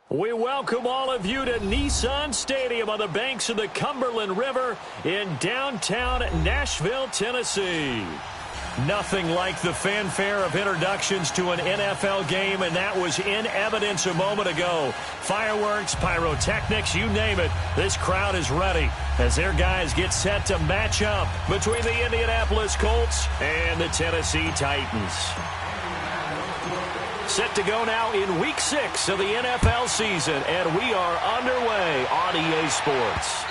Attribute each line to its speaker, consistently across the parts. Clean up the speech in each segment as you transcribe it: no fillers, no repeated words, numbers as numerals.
Speaker 1: We welcome all of you to Nissan Stadium on the banks of the Cumberland River in downtown Nashville, Tennessee. Nothing like the fanfare of introductions to an NFL game, and that was in evidence a moment ago. Fireworks, pyrotechnics, you name it. This crowd is ready as their guys get set to match up between the Indianapolis Colts and the Tennessee Titans. Set to go now in Week 6 of the NFL season, and we are underway on EA Sports.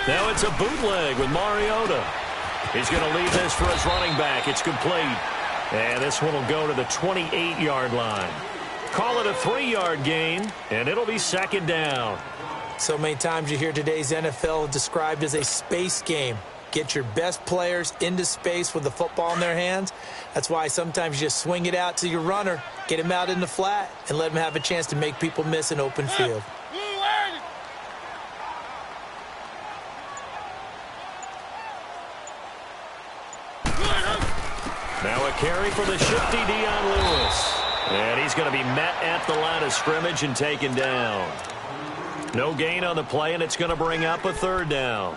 Speaker 1: Now it's a bootleg with Mariota. He's going to leave this for his running back. It's complete. And this one will go to the 28-yard line. Call it a 3-yard gain, and it'll be second down.
Speaker 2: So many times you hear today's NFL described as a space game. Get your best players into space with the football in their hands. That's why sometimes you just swing it out to your runner, get him out in the flat, and let him have a chance to make people miss an open field.
Speaker 1: Now a carry for the shifty Dion Lewis. And he's going to be met at the line of scrimmage and taken down. No gain on the play, and it's going to bring up a third down.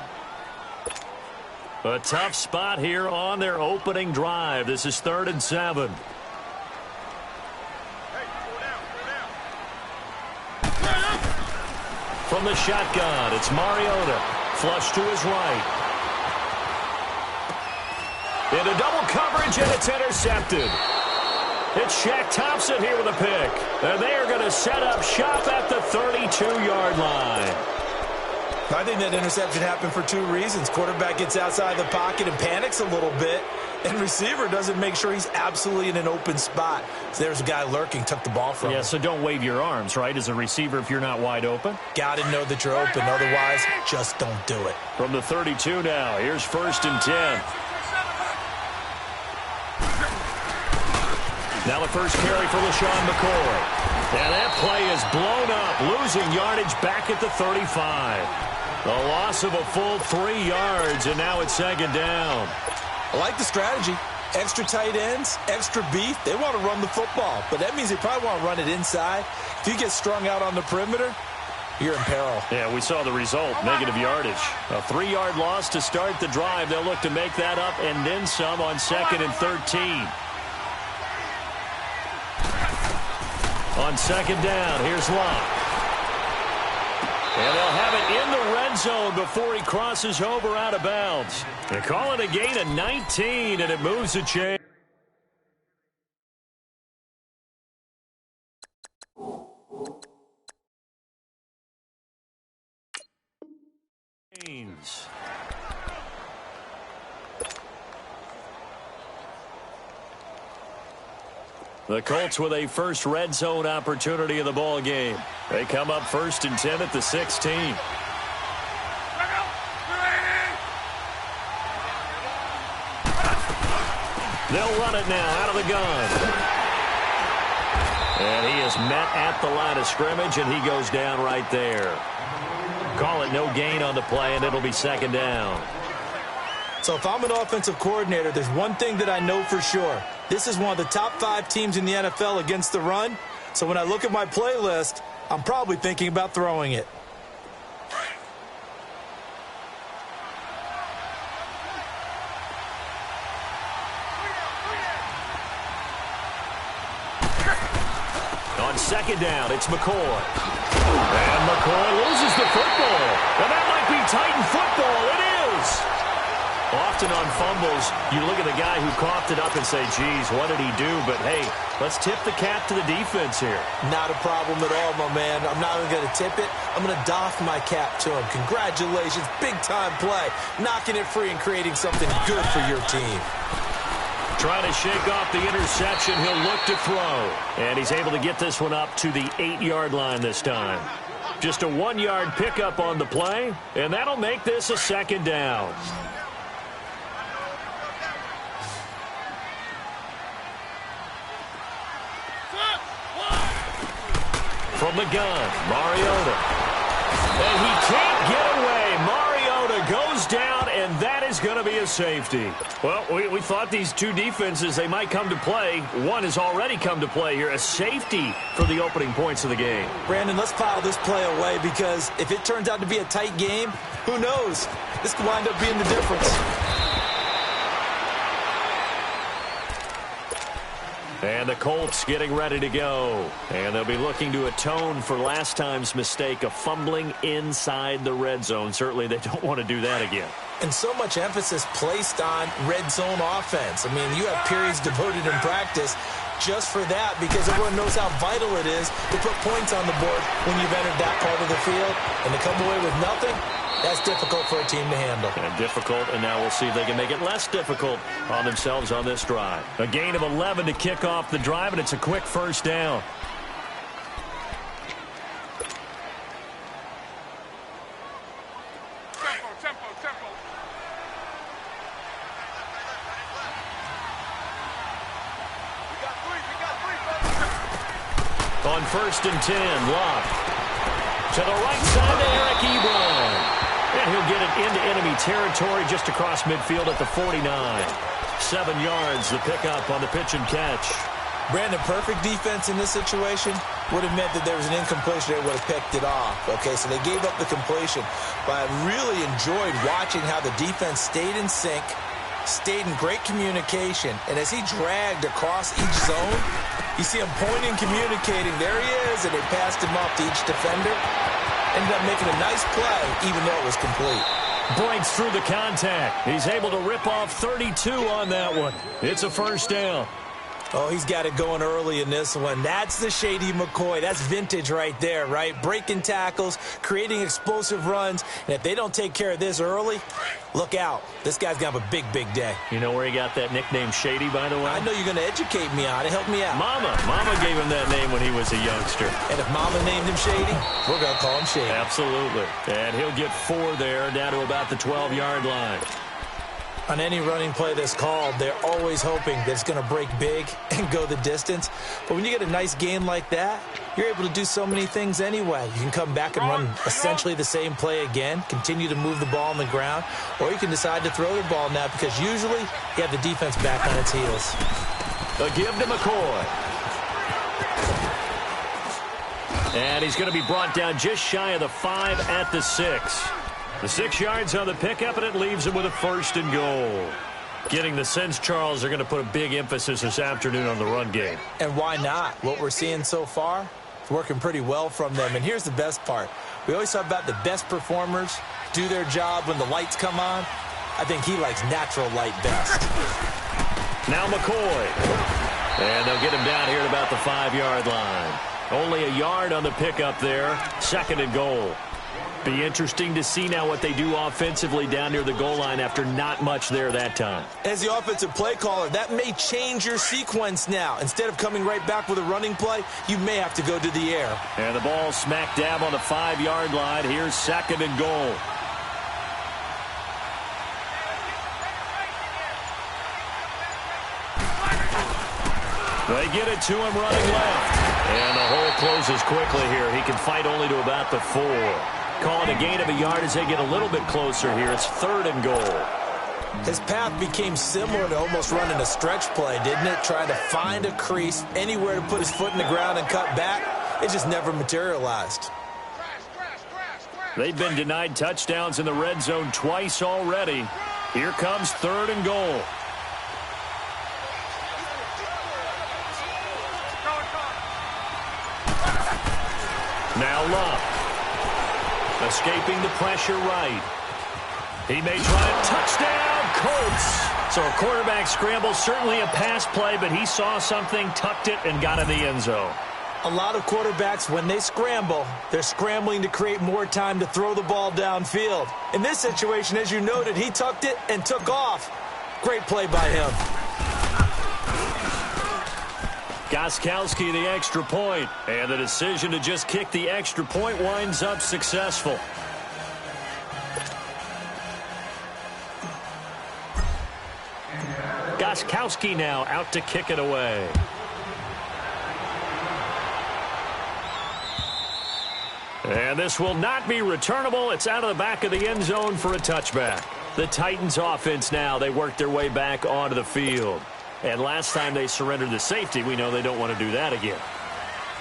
Speaker 1: A tough spot here on their opening drive. This is 3rd and 7. From the shotgun, it's Mariota. Flush to his right. Into double coverage, and it's intercepted. It's Shaq Thompson here with a pick. And they are going to set up shop at the 32-yard line.
Speaker 2: I think that interception happened for 2 reasons. Quarterback gets outside the pocket and panics a little bit, and receiver doesn't make sure he's absolutely in an open spot. So there's a guy lurking, took the ball from him.
Speaker 1: Yeah, so don't wave your arms, right, as a receiver if you're not wide open. Got
Speaker 2: to know that you're open. Otherwise, just don't do it.
Speaker 1: From the 32 now, here's 1st and 10. Now the first carry for LaShawn McCoy. And that play is blown up, losing yardage back at the 35. The loss of a full 3 yards, and now it's second down.
Speaker 2: I like the strategy. Extra tight ends, extra beef. They want to run the football, but that means they probably want to run it inside. If you get strung out on the perimeter, you're in peril.
Speaker 1: Yeah, we saw the result, negative yardage. A 3-yard loss to start the drive. They'll look to make that up and then some on 2nd and 13. On 2nd down, here's Locke. And they'll have it in the red zone before he crosses over out of bounds. They call it a gain of 19, and it moves the chain. The Colts with a first red zone opportunity in the ball game. They come up 1st and 10 at the 16. They'll run it now out of the gun. And he is met at the line of scrimmage, and he goes down right there. Call it no gain on the play, and it'll be 2nd down.
Speaker 2: So if I'm an offensive coordinator, there's one thing that I know for sure. This is one of the top 5 teams in the NFL against the run. So when I look at my playlist, I'm probably thinking about throwing it.
Speaker 1: On 2nd down, it's McCoy. And McCoy loses the football. And that might be Titan football. It is. Often on fumbles, you look at the guy who coughed it up and say, geez, what did he do? But, hey, let's tip the cap to the defense here.
Speaker 2: Not a problem at all, my man. I'm not even going to tip it. I'm going to doff my cap to him. Congratulations. Big-time play. Knocking it free and creating something good for your team.
Speaker 1: Trying to shake off the interception. He'll look to throw. And he's able to get this one up to the 8-yard line this time. Just a 1-yard pickup on the play, and that'll make this a second down. From the gun, Mariota. And he can't get away. Mariota goes down, and that is going to be a safety. Well, we thought these two defenses, they might come to play. One has already come to play here. A safety for the opening points of the game.
Speaker 2: Brandon, let's file this play away because if it turns out to be a tight game, who knows? This could wind up being the difference.
Speaker 1: And the Colts getting ready to go. And they'll be looking to atone for last time's mistake of fumbling inside the red zone. Certainly they don't want to do that again.
Speaker 2: And so much emphasis placed on red zone offense. I mean, you have periods devoted in practice just for that because everyone knows how vital it is to put points on the board when you've entered that part of the field. And to come away with nothing, that's difficult for a team to handle.
Speaker 1: And difficult, and now we'll see if they can make it less difficult on themselves on this drive. A gain of 11 to kick off the drive, and it's a quick first down.
Speaker 3: Tempo.
Speaker 1: On 1st and 10, Locke. To the right side to Eric Ebron. And he'll get it into enemy territory just across midfield at the 49. 7 yards, the pickup on the pitch and catch.
Speaker 2: Brandon, perfect defense in this situation would have meant that there was an incompletion. They would have picked it off. Okay, so they gave up the completion. But I really enjoyed watching how the defense stayed in sync, stayed in great communication. And as he dragged across each zone, you see him pointing, communicating. There he is, and they passed him off to each defender. Ended up making a nice play, even though it was complete.
Speaker 1: Breaks through the contact. He's able to rip off 32 on that one. It's a first down.
Speaker 2: Oh, he's got it going early in this one. That's the Shady McCoy. That's vintage right there, right? Breaking tackles, creating explosive runs. And if they don't take care of this early, look out. This guy's going to have a big, big day.
Speaker 1: You know where he got that nickname Shady, by the way?
Speaker 2: I know you're going to educate me on it. Help me out.
Speaker 1: Mama gave him that name when he was a youngster.
Speaker 2: And if Mama named him Shady, we're going to call him Shady.
Speaker 1: Absolutely. And he'll get 4 there, down to about the 12-yard line.
Speaker 2: On any running play that's called, they're always hoping that it's going to break big and go the distance. But when you get a nice gain like that, you're able to do so many things anyway. You can come back and run essentially the same play again, continue to move the ball on the ground, or you can decide to throw the ball now because usually you have the defense back on its heels.
Speaker 1: A give to McCoy. And he's going to be brought down just shy of the 5 at the 6. The 6 yards on the pickup, and it leaves him with a 1st and goal. Getting the sense, Charles, they're going to put a big emphasis this afternoon on the run game.
Speaker 2: And why not? What we're seeing so far, it's working pretty well from them. And here's the best part. We always talk about the best performers do their job when the lights come on. I think he likes natural light best.
Speaker 1: Now McCoy. And they'll get him down here at about the 5-yard line. Only a yard on the pickup there. 2nd and goal. Be interesting to see now what they do offensively down near the goal line after not much there that time.
Speaker 2: As the offensive play caller, that may change your sequence now. Instead of coming right back with a running play, you may have to go to the air.
Speaker 1: And the ball smack dab on the 5-yard line. Here's 2nd and goal. They get it to him running left. And the hole closes quickly here. He can fight only to about the 4. Call it a gain of a yard as they get a little bit closer here. It's 3rd and goal.
Speaker 2: His path became similar to almost running a stretch play, didn't it? Trying to find a crease, anywhere to put his foot in the ground and cut back. It just never materialized.
Speaker 1: They've been denied touchdowns in the red zone twice already. Here comes 3rd and goal. Now Love. Escaping the pressure right. He may try a touchdown, Colts. So a quarterback scramble, certainly a pass play, but he saw something, tucked it, and got in the end zone.
Speaker 2: A lot of quarterbacks, when they scramble, they're scrambling to create more time to throw the ball downfield. In this situation, as you noted, he tucked it and took off. Great play by him.
Speaker 1: Gostkowski the extra point, and the decision to just kick the extra point winds up successful. Gostkowski now out to kick it away. And this will not be returnable. It's out of the back of the end zone for a touchback. The Titans offense now, they work their way back onto the field. And last time they surrendered the safety, we know they don't want to do that again.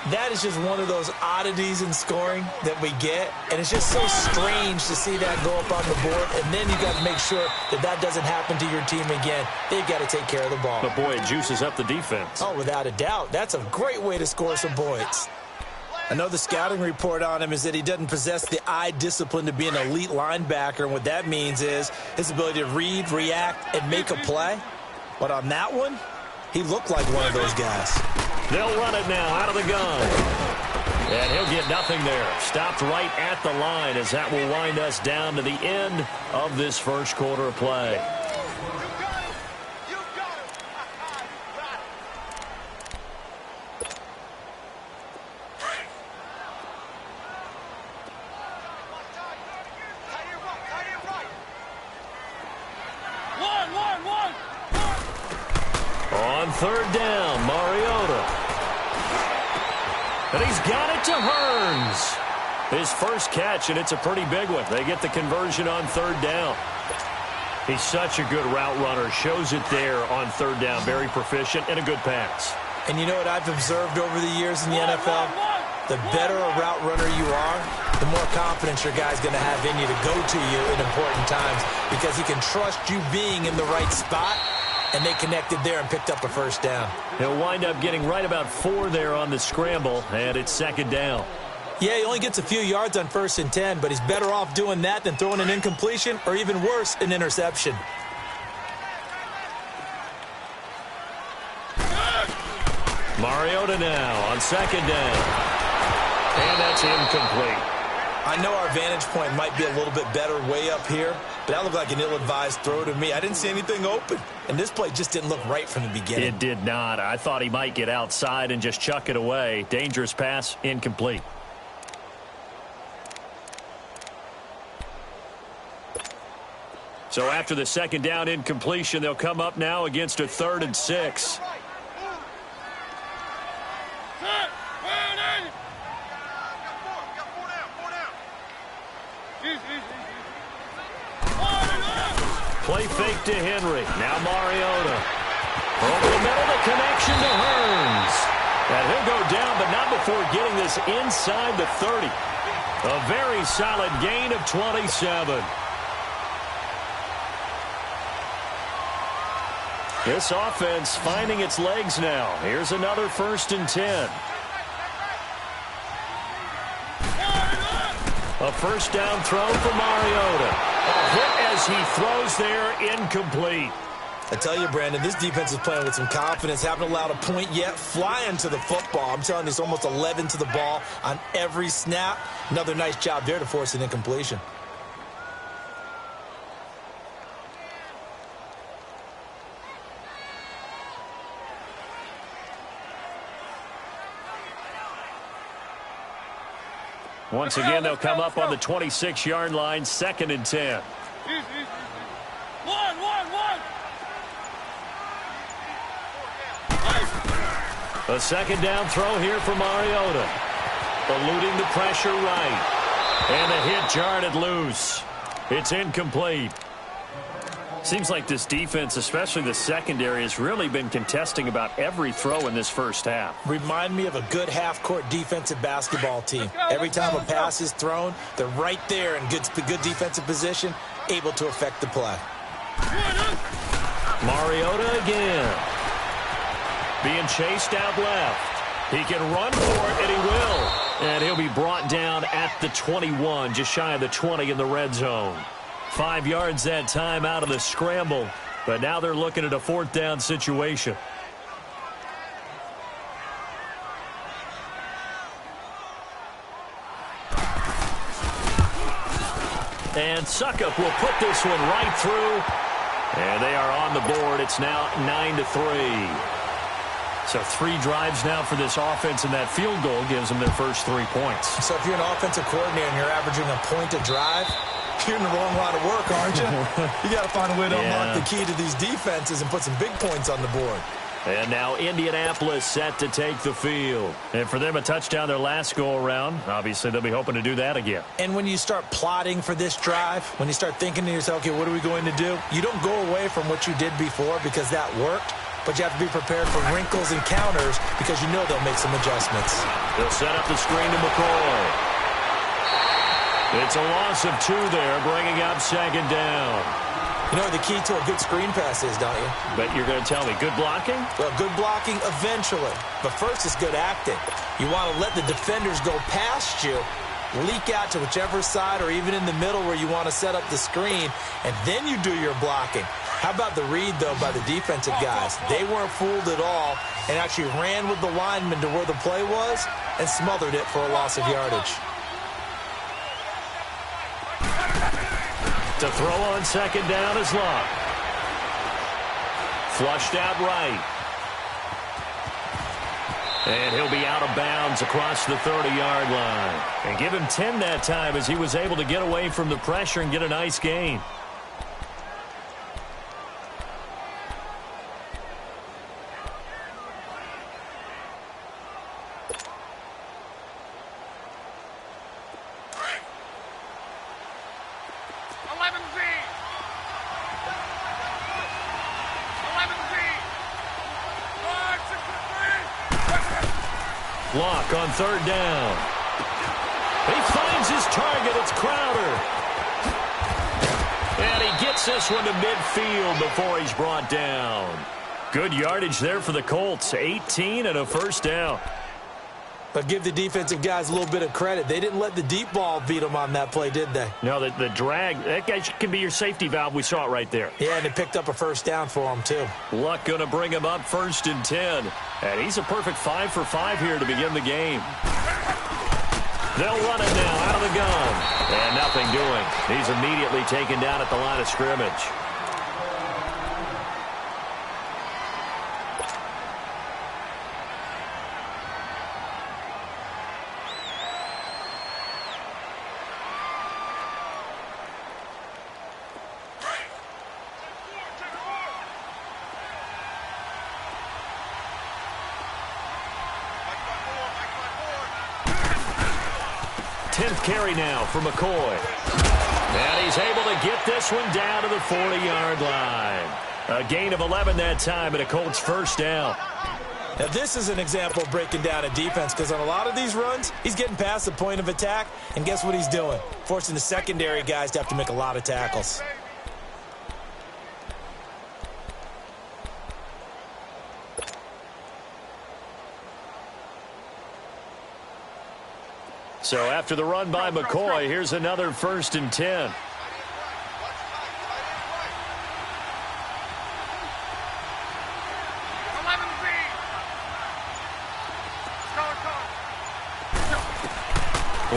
Speaker 2: That is just one of those oddities in scoring that we get. And it's just so strange to see that go up on the board. And then you got to make sure that that doesn't happen to your team again. They've got to take care of the ball.
Speaker 1: But boy, it juices up the defense.
Speaker 2: Oh, without a doubt. That's a great way to score some points. I know the scouting report on him is that he doesn't possess the eye discipline to be an elite linebacker. And what that means is his ability to read, react, and make a play. But on that one, he looked like one of those guys.
Speaker 1: They'll run it now out of the gun. And he'll get nothing there. Stopped right at the line as that will wind us down to the end of this first quarter of play. On third down, Mariota. And he's got it to Hearns. His first catch, and it's a pretty big one. They get the conversion on third down. He's such a good route runner. Shows it there on third down. Very proficient and a good pass.
Speaker 2: And you know what I've observed over the years in the NFL? The better a route runner you are, the more confidence your guy's going to have in you to go to you in important times because he can trust you being in the right spot. And they connected there and picked up a first down.
Speaker 1: He'll wind up getting right about 4 there on the scramble, and it's second down.
Speaker 2: Yeah, he only gets a few yards on 1st and 10, but he's better off doing that than throwing an incompletion or even worse, an interception.
Speaker 1: Mariota now on second down. And that's incomplete.
Speaker 2: I know our vantage point might be a little bit better way up here, but that looked like an ill-advised throw to me. I didn't see anything open, and this play just didn't look right from the beginning.
Speaker 1: It did not. I thought he might get outside and just chuck it away. Dangerous pass, incomplete. So after the second down incompletion, they'll come up now against a 3rd and 6. Play fake to Henry. Now Mariota. Over the middle, the connection to Hearns. And he'll go down, but not before getting this inside the 30. A very solid gain of 27. This offense finding its legs now. Here's another 1st and 10. A first down throw for Mariota. A hit as he throws there, incomplete.
Speaker 2: I tell you, Brandon, this defense is playing with some confidence. Haven't allowed a point yet. Flying to the football. I'm telling you, it's almost 11 to the ball on every snap. Another nice job there to force an incompletion.
Speaker 1: Once again, they'll come up on the 26-yard line, 2nd and 10. A second down throw here for Mariota. Eluding the pressure right. And the hit jarred it loose. It's incomplete. Seems like this defense, especially the secondary, has really been contesting about every throw in this first half.
Speaker 2: Remind me of a good half-court defensive basketball team. Every time a pass is thrown, they're right there in good defensive position, able to affect the play.
Speaker 1: Mariota again. Being chased out left. He can run for it, and he will. And he'll be brought down at the 21, just shy of the 20 in the red zone. 5 yards that time out of the scramble. But now they're looking at a 4th down situation. And Suckup will put this one right through. And they are on the board. It's now 9-3. So 3 drives now for this offense, and that field goal gives them their first 3 points.
Speaker 2: So if you're an offensive coordinator and you're averaging a point a drive, you're in the wrong line of work, aren't you? You got to find a way to unlock the key to these defenses and put some big points on the board.
Speaker 1: And now Indianapolis set to take the field. And for them, a touchdown their last go-around. Obviously, they'll be hoping to do that again.
Speaker 2: And when you start plotting for this drive, when you start thinking to yourself, okay, what are we going to do? You don't go away from what you did before because that worked. But you have to be prepared for wrinkles and counters because you know they'll make some adjustments.
Speaker 1: They'll set up the screen to McCoy. It's a loss of 2 there, bringing up 2nd down.
Speaker 2: You know what the key to a good screen pass is, don't you?
Speaker 1: But you're going to tell me, good blocking?
Speaker 2: Well, good blocking eventually. But first is good acting. You want to let the defenders go past you, leak out to whichever side or even in the middle where you want to set up the screen, and then you do your blocking. How about the read, though, by the defensive guys? They weren't fooled at all and actually ran with the lineman to where the play was and smothered it for a loss of yardage.
Speaker 1: To throw on 2nd down is Locke. Flushed out right. And he'll be out of bounds across the 30-yard line. And give him 10 that time as he was able to get away from the pressure and get a nice gain. Locke on 3rd down. He finds his target. It's Crowder. And he gets this one to midfield before he's brought down. Good yardage there for the Colts. 18 and a 1st down.
Speaker 2: But give the defensive guys a little bit of credit. They didn't let the deep ball beat them on that play, did they?
Speaker 1: No, the drag, that guy can be your safety valve. We saw it right there.
Speaker 2: Yeah, and it picked up a 1st down for him, too.
Speaker 1: Luck going to bring him up 1st and 10. And he's a perfect 5 for 5 here to begin the game. They'll run it now out of the gun. And nothing doing. He's immediately taken down at the line of scrimmage. Carry now for McCoy. And he's able to get this one down to the 40-yard line. A gain of 11 that time and a Colts 1st down.
Speaker 2: Now, this is an example of breaking down a defense because on a lot of these runs, he's getting past the point of attack, and guess what he's doing? Forcing the secondary guys to have to make a lot of tackles.
Speaker 1: So after the run by McCoy, here's another 1st and 10.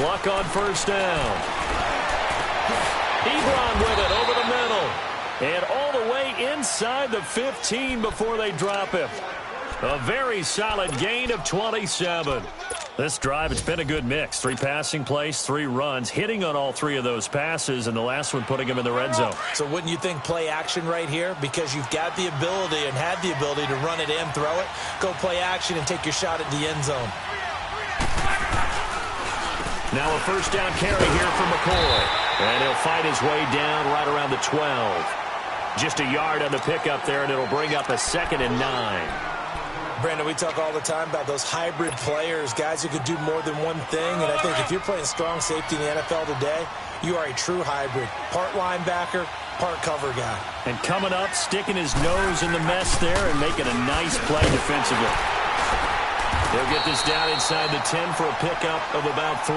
Speaker 1: Luck on 1st down. Ebron with it over the middle. And all the way inside the 15 before they drop him. A very solid gain of 27. This drive, it's been a good mix. 3 passing plays, 3 runs, hitting on all 3 of those passes, and the last one putting him in the red zone.
Speaker 2: So wouldn't you think play action right here? Because you've got the ability and had the ability to run it and throw it. Go play action and take your shot at the end zone.
Speaker 1: Now a 1st down carry here for McCoy. And he'll fight his way down right around the 12. Just a yard on the pickup there, and it'll bring up a 2nd and 9.
Speaker 2: Brandon, we talk all the time about those hybrid players, guys who could do more than one thing. And I think if you're playing strong safety in the NFL today, you are a true hybrid. Part linebacker, part cover guy. And
Speaker 1: coming up, sticking his nose in the mess there and making a nice play defensively. They'll get this down inside the 10 for a pickup of about 3.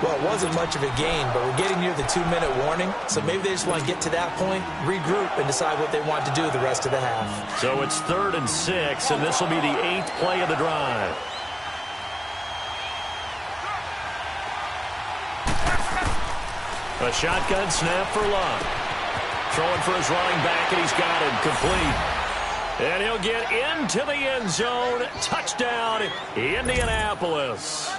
Speaker 2: Well, it wasn't much of a gain, but we're getting near the 2-minute warning, so maybe they just want to get to that point, regroup, and decide what they want to do the rest of the half.
Speaker 1: So it's 3rd and 6, and this will be the 8th play of the drive. A shotgun snap for Luck. Throwing for his running back, and he's got it complete. And he'll get into the end zone. Touchdown, Indianapolis.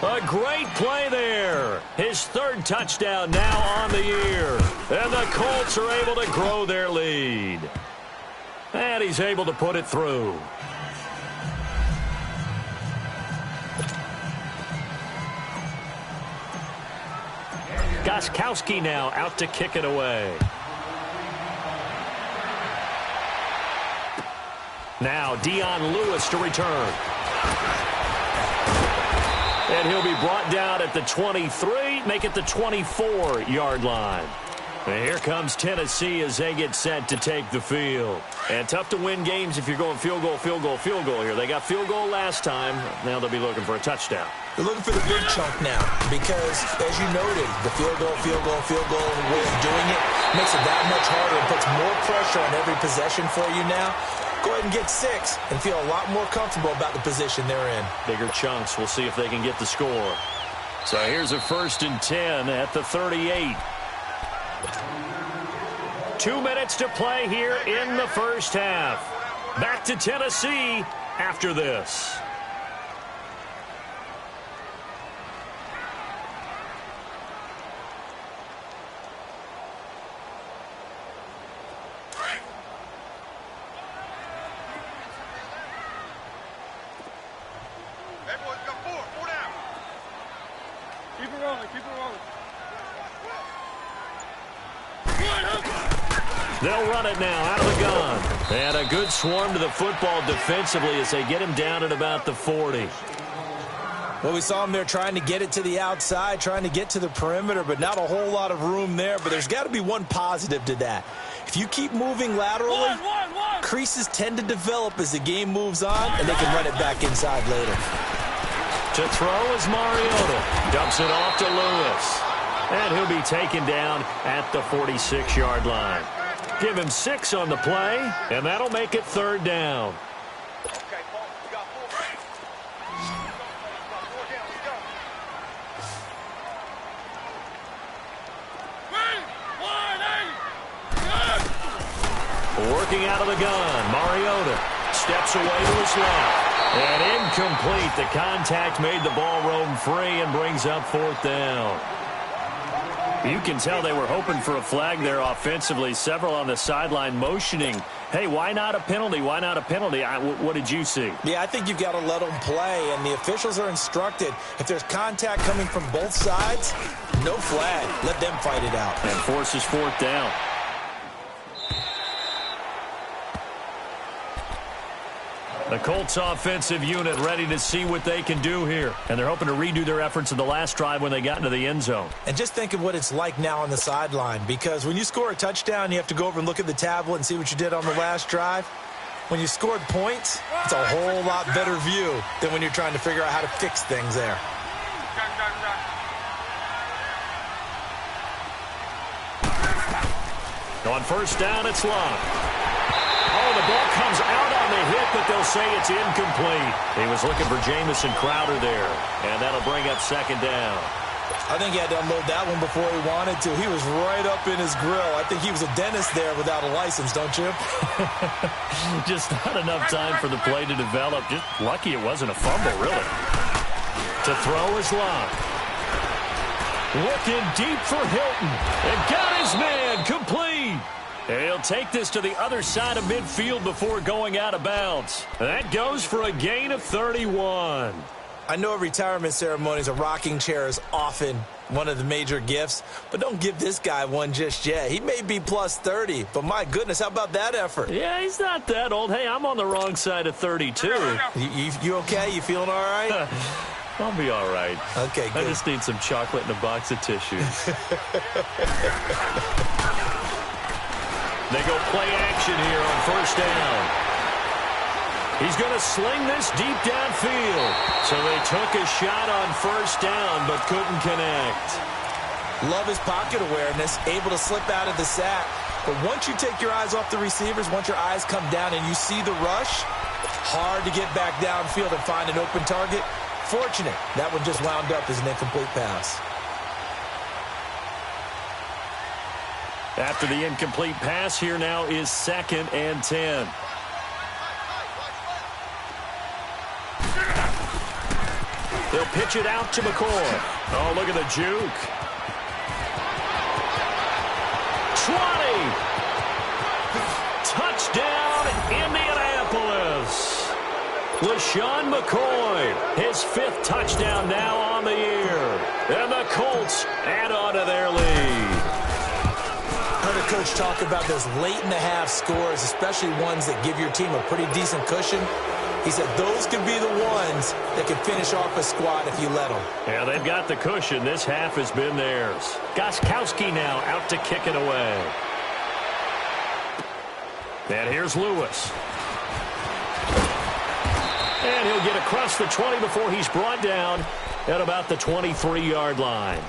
Speaker 1: A great play there. His 3rd touchdown now on the year. And the Colts are able to grow their lead. And he's able to put it through. Gostkowski now out to kick it away. Now Dion Lewis to return. And he'll be brought down at the 23, make it the 24-yard line. And here comes Tennessee as they get set to take the field. And tough to win games if you're going field goal, field goal, field goal here. They got field goal last time. Now they'll be looking for a touchdown.
Speaker 2: They're looking for the big chunk now because, as you noted, the field goal, way of doing it makes it that much harder and puts more pressure on every possession for you now. Go ahead and get 6 and feel a lot more comfortable about the position they're in.
Speaker 1: Bigger chunks. We'll see if they can get the score. So here's a 1st and 10 at the 38. 2 minutes to play here in the first half. Back to Tennessee after this. They'll run it now out of the gun. And a good swarm to the football defensively as they get him down at about the 40.
Speaker 2: Well, we saw him there trying to get it to the outside, trying to get to the perimeter, but not a whole lot of room there. But there's got to be one positive to that. If you keep moving laterally, creases tend to develop as the game moves on, and they can run it back inside later.
Speaker 1: To throw is Mariota. Dumps it off to Lewis. And he'll be taken down at the 46-yard line. Give him 6 on the play, and that'll make it 3rd down. Working out of the gun, Mariota steps away to his left. And incomplete. The contact made the ball roam free and brings up 4th down. You can tell they were hoping for a flag there offensively. Several on the sideline motioning, hey, why not a penalty? Why not a penalty? What did you see?
Speaker 2: Yeah, I think you've got to let them play, and the officials are instructed. If there's contact coming from both sides, no flag. Let them fight it out.
Speaker 1: And forces 4th down. The Colts offensive unit ready to see what they can do here. And they're hoping to redo their efforts in the last drive when they got into the end zone.
Speaker 2: And just think of what it's like now on the sideline, because when you score a touchdown, you have to go over and look at the tablet and see what you did on the last drive. When you scored points, it's a whole lot better view than when you're trying to figure out how to fix things there.
Speaker 1: On 1st down, it's Luck. Oh, the ball comes out on the hit, but they'll say it's incomplete. He was looking for Jamison Crowder there, and that'll bring up 2nd down.
Speaker 2: I think he had to unload that one before he wanted to. He was right up in his grill. I think he was a dentist there without a license, don't you?
Speaker 1: Just not enough time for the play to develop. Just lucky it wasn't a fumble, really. To throw is Luck. Looking deep for Hilton. And got his man complete. And he'll take this to the other side of midfield before going out of bounds. That goes for a gain of 31.
Speaker 2: I know at retirement ceremonies, a rocking chair is often one of the major gifts, but don't give this guy one just yet. He may be plus 30, but my goodness, how about that effort?
Speaker 1: Yeah, he's not that old. Hey, I'm on the wrong side of 32.
Speaker 2: You okay? You feeling all right?
Speaker 1: I'll be all right.
Speaker 2: Okay, good.
Speaker 1: I just need some chocolate and a box of tissues. They go play action here on 1st down. He's going to sling this deep downfield. So they took a shot on first down, but couldn't connect.
Speaker 2: Love his pocket awareness, able to slip out of the sack. But once you take your eyes off the receivers, once your eyes come down and you see the rush, hard to get back downfield and find an open target. Fortunate, that one just wound up as an incomplete pass.
Speaker 1: After the incomplete pass, here now is 2nd and 10. They'll pitch it out to McCoy. Oh, look at the juke. 20. Touchdown, Indianapolis. LaShawn McCoy, his 5th touchdown now on the year. And the Colts add on to their lead.
Speaker 2: Heard a coach talk about those late-in-the-half scores, especially ones that give your team a pretty decent cushion. He said those could be the ones that can finish off a squad if you let them.
Speaker 1: Yeah, they've got the cushion. This half has been theirs. Gostkowski now out to kick it away. And here's Lewis. And he'll get across the 20 before he's brought down at about the 23-yard line.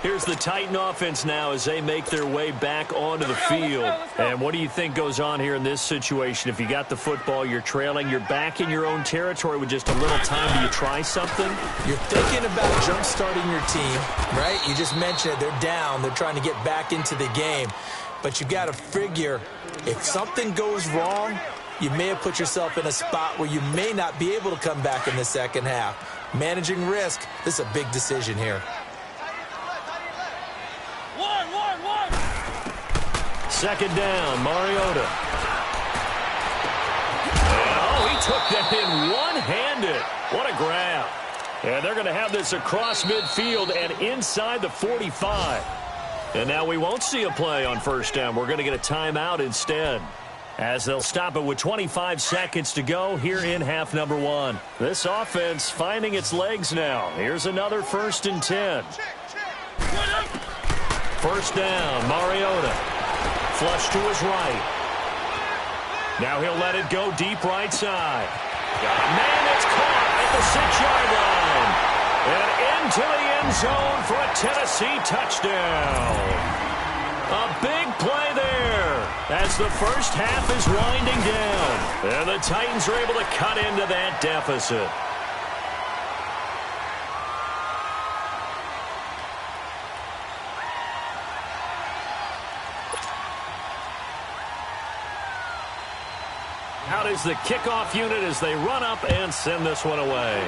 Speaker 1: Here's the Titan offense now as they make their way back onto the field. And what do you think goes on here in this situation? If you got the football, you're trailing, you're back in your own territory with just a little time. Do you try something?
Speaker 2: You're thinking about jump-starting your team, right? You just mentioned it. They're down. They're trying to get back into the game. But you got to figure if something goes wrong, you may have put yourself in a spot where you may not be able to come back in the second half. Managing risk, this is a big decision here.
Speaker 1: Second down, Mariota. Oh, he took that in one-handed. What a grab. And they're going to have this across midfield and inside the 45. And now we won't see a play on first down. We're going to get a timeout instead, as they'll stop it with 25 seconds to go here in half number 1. This offense finding its legs now. Here's another 1st and 10. First down, Mariota. Flush to his right. Now he'll let it go deep right side. Man, it's caught at the 6-yard line. And into the end zone for a Tennessee touchdown. A big play there as the first half is winding down. And the Titans are able to cut into that deficit. Out is the kickoff unit as they run up and send this one away.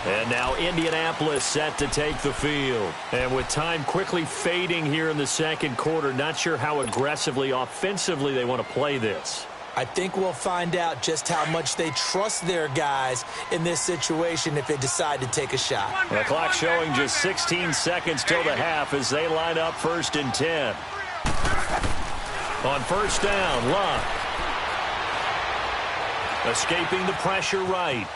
Speaker 1: And now Indianapolis set to take the field. And with time quickly fading here in the second quarter, not sure how aggressively, offensively they want to play this.
Speaker 2: I think we'll find out just how much they trust their guys in this situation if they decide to take a shot.
Speaker 1: The clock showing just 16 seconds till the half as they line up 1st and 10. On first down, Luck. Escaping the pressure right.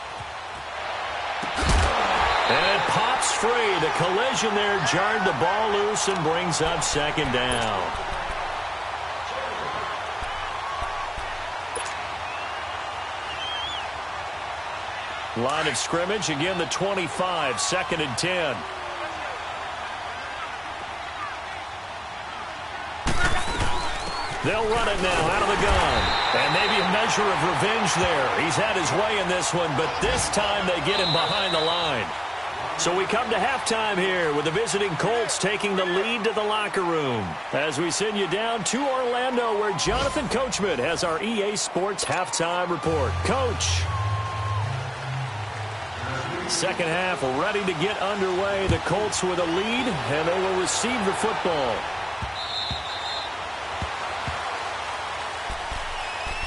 Speaker 1: And it pops free. The collision there jarred the ball loose and brings up 2nd down. Line of scrimmage, again the 25, 2nd and 10. They'll run it now out of the gun. And maybe a measure of revenge there. He's had his way in this one, but this time they get him behind the line. So we come to halftime here with the visiting Colts taking the lead to the locker room. As we send you down to Orlando where Jonathan Coachman has our EA Sports halftime report. Coach. Second half ready to get underway. The Colts with a lead, and they will receive the football.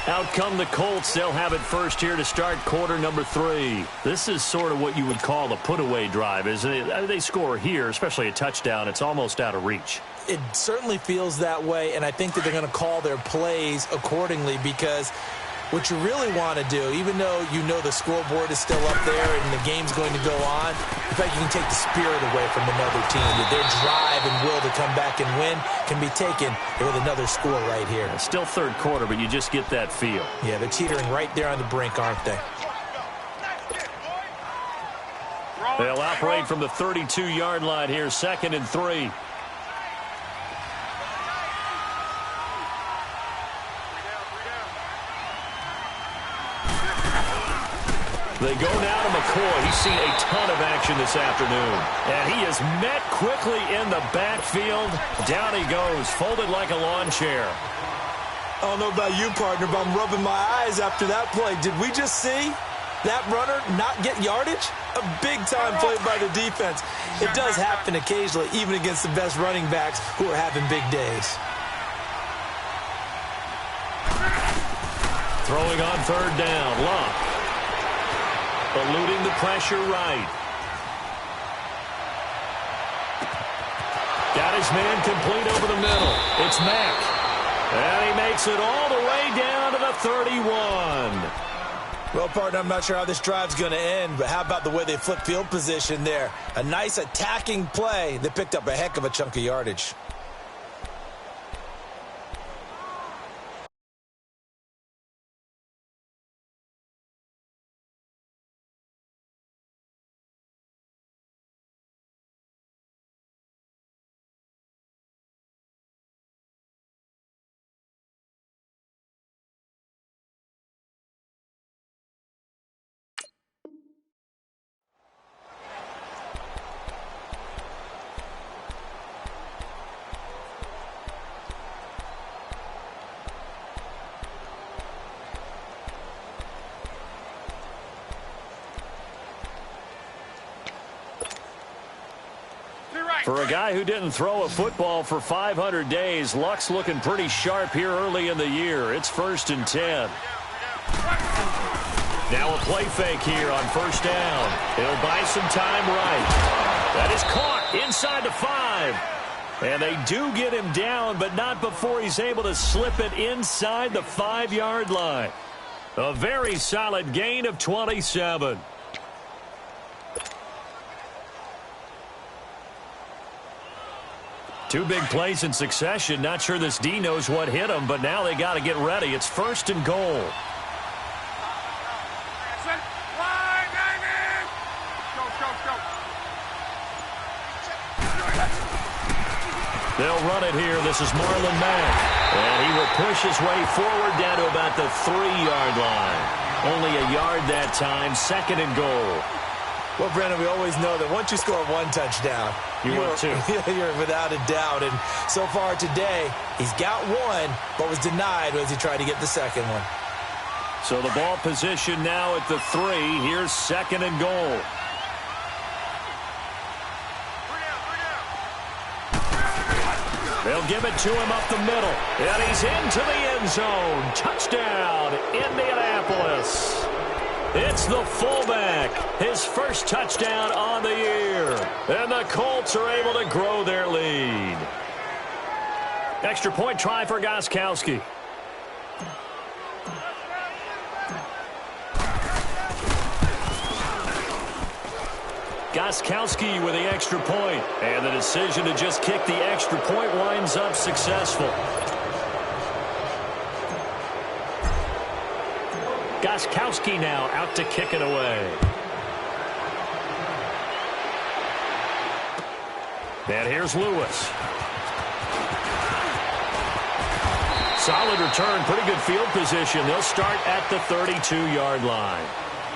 Speaker 1: Out come the Colts. They'll have it first here to start quarter number 3. This is sort of what you would call the put-away drive, isn't it? They score here, especially a touchdown. It's almost out of reach.
Speaker 2: It certainly feels that way, and I think that they're going to call their plays accordingly because What you really want to do, even though you know the scoreboard is still up there and the game's going to go on, in fact, you can take the spirit away from another team. That their drive and will to come back and win can be taken with another score right here.
Speaker 1: It's still third quarter, but you just get that feel.
Speaker 2: Yeah, they're teetering right there on the brink, aren't they?
Speaker 1: They'll operate from the 32-yard line here, 2nd and 3. They go now to McCoy. He's seen a ton of action this afternoon. And he is met quickly in the backfield. Down he goes, folded like a lawn chair.
Speaker 2: I don't know about you, partner, but I'm rubbing my eyes after that play. Did we just see that runner not get yardage? A big-time play by the defense. It does happen occasionally, even against the best running backs who are having big days.
Speaker 1: Throwing on 3rd down, Love. Eluding the pressure right. Got his man complete over the middle. It's Mack. And he makes it all the way down to the 31.
Speaker 2: Well, partner, I'm not sure how this drive's going to end, but how about the way they flip field position there? A nice attacking play that picked up a heck of a chunk of yardage.
Speaker 1: For a guy who didn't throw a football for 500 days, Luck's looking pretty sharp here early in the year. It's 1st and 10. Now a play fake here on 1st down. He'll buy some time right. That is caught inside the 5. And they do get him down, but not before he's able to slip it inside the 5-yard line. A very solid gain of 27. Two big plays in succession. Not sure this D knows what hit him, but now they got to get ready. It's 1st and goal. They'll run it here. This is Marlon Mack. And he will push his way forward down to about the 3-yard line. Only a yard that time. 2nd and goal.
Speaker 2: Well, Brandon, we always know that once you score one touchdown,
Speaker 1: you're
Speaker 2: without a doubt. And so far today, he's got one, but was denied as he tried to get the second one.
Speaker 1: So the ball position now at the 3. Here's 2nd and goal. They'll give it to him up the middle. And he's into the end zone. Touchdown, Indianapolis. It's the fullback. His first touchdown on the year. And the Colts are able to grow their lead. Extra point try for Gostkowski. Gostkowski with the extra point. And the decision to just kick the extra point winds up successful. Gostkowski now out to kick it away. And here's Lewis. Solid return, pretty good field position. They'll start at the 32-yard line.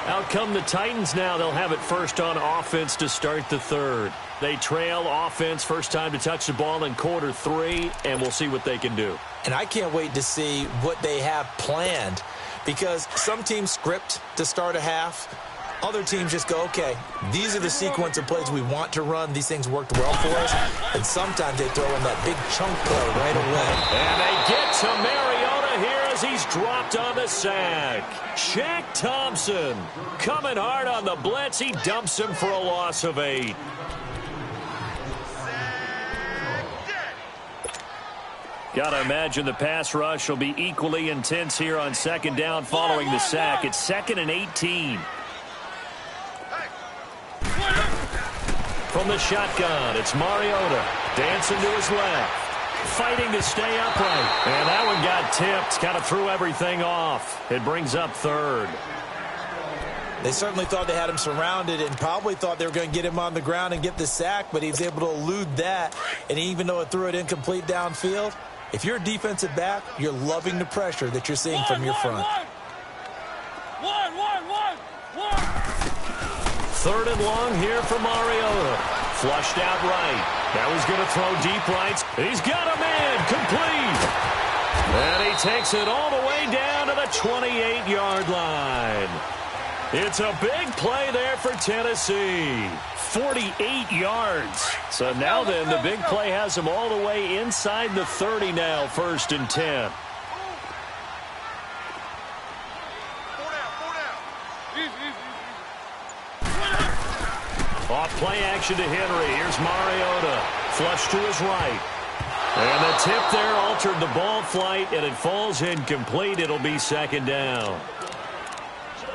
Speaker 1: Out come the Titans now. They'll have it first on offense to start the 3rd. They trail offense, first time to touch the ball in quarter 3, and we'll see what they can do.
Speaker 2: And I can't wait to see what they have planned, because some teams script to start a half. Other teams just go, okay, these are the sequence of plays we want to run. These things worked well for us. And sometimes they throw in that big chunk play right away.
Speaker 1: And they get to Mariota here as he's dropped on the sack. Shaq Thompson coming hard on the blitz. He dumps him for a loss of 8. Gotta imagine the pass rush will be equally intense here on second down following the sack. It's 2nd and 18. From the shotgun, it's Mariota. Dancing to his left. Fighting to stay upright. And that one got tipped. Kind of threw everything off. It brings up 3rd.
Speaker 2: They certainly thought they had him surrounded and probably thought they were going to get him on the ground and get the sack, but he was able to elude that. And even though it threw it incomplete downfield, if you're a defensive back, you're loving the pressure that you're seeing from your front.
Speaker 1: 3rd and long here for Mariota. Flushed out right. That was going to throw deep right. He's got a man. Complete. And he takes it all the way down to the 28-yard line. It's a big play there for Tennessee. 48 yards. So now then, the big play has him all the way inside the 30 now, 1st and 10. Off play action to Henry. Here's Mariota. Flush to his right. And the tip there altered the ball flight, and it falls incomplete. It'll be 2nd down.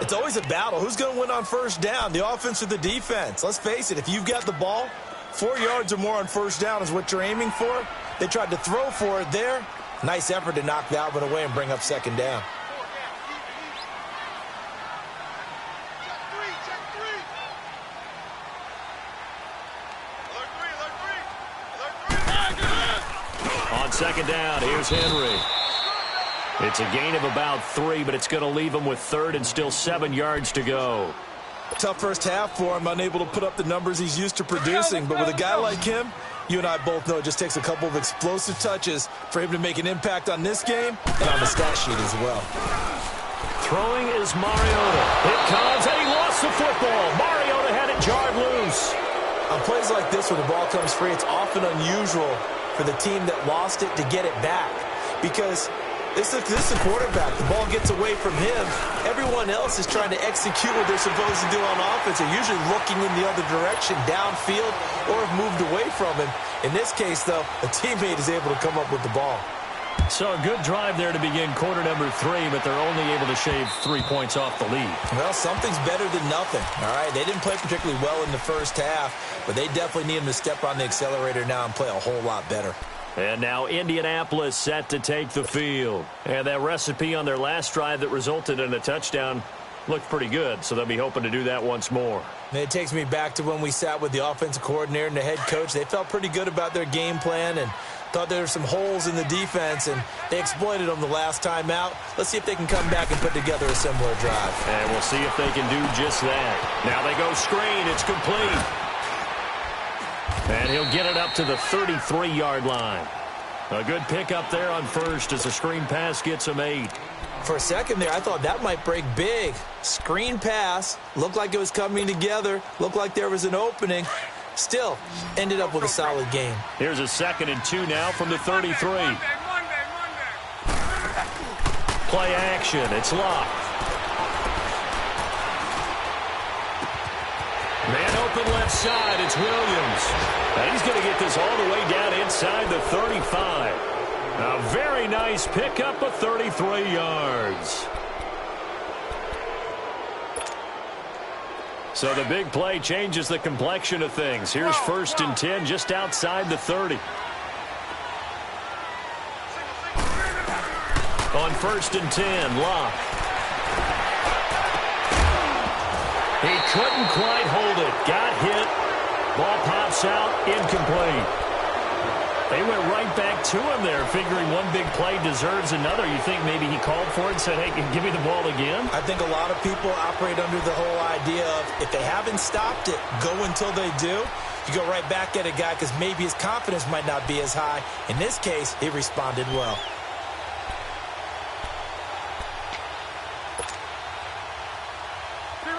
Speaker 2: It's always a battle. Who's going to win on 1st down, the offense or the defense? Let's face it, if you've got the ball, 4 yards or more on 1st down is what you're aiming for. They tried to throw for it there. Nice effort to knock that one away and bring up 2nd down.
Speaker 1: On 2nd down, here's Henry. It's a gain of about 3, but it's going to leave him with 3rd and still 7 yards to go.
Speaker 2: Tough first half for him, unable to put up the numbers he's used to producing. But with a guy like him, you and I both know it just takes a couple of explosive touches for him to make an impact on this game and on the stat sheet as well.
Speaker 1: Throwing is Mariota. It comes, and he lost the football. Mariota had it jarred loose.
Speaker 2: On plays like this where the ball comes free, it's often unusual for the team that lost it to get it back because this is the quarterback. The ball gets away from him. Everyone else is trying to execute what they're supposed to do on offense. They're usually looking in the other direction, downfield, or have moved away from him. In this case, though, a teammate is able to come up with the ball.
Speaker 1: So a good drive there to begin quarter number 3, but they're only able to shave 3 points off the lead.
Speaker 2: Well, something's better than nothing, all right? They didn't play particularly well in the first half, but they definitely need him to step on the accelerator now and play a whole lot better.
Speaker 1: And now Indianapolis set to take the field. And that recipe on their last drive that resulted in a touchdown looked pretty good, so they'll be hoping to do that once more.
Speaker 2: And it takes me back to when we sat with the offensive coordinator and the head coach. They felt pretty good about their game plan and thought there were some holes in the defense, and they exploited them the last time out. Let's see if they can come back and put together a similar drive.
Speaker 1: And we'll see if they can do just that. Now they go screen. It's complete. And he'll get it up to the 33-yard line. A good pickup there on 1st as a screen pass gets him 8.
Speaker 2: For a second there, I thought that might break big. Screen pass. Looked like it was coming together. Looked like there was an opening. Still, ended up with a solid game.
Speaker 1: Here's a 2nd and 2 now from the 33. Play action. It's locked. Man open left side. It's Williams. And he's going to get this all the way down inside the 35. A very nice pickup of 33 yards. So the big play changes the complexion of things. Here's 1st and 10 just outside the 30. On 1st and 10, Locke. He couldn't quite hold it. Got hit. Ball pops out. Incomplete. They went right back to him there, figuring one big play deserves another. You think maybe he called for it and said, hey, give me the ball again?
Speaker 2: I think a lot of people operate under the whole idea of if they haven't stopped it, go until they do. You go right back at a guy because maybe his confidence might not be as high. In this case, he responded well.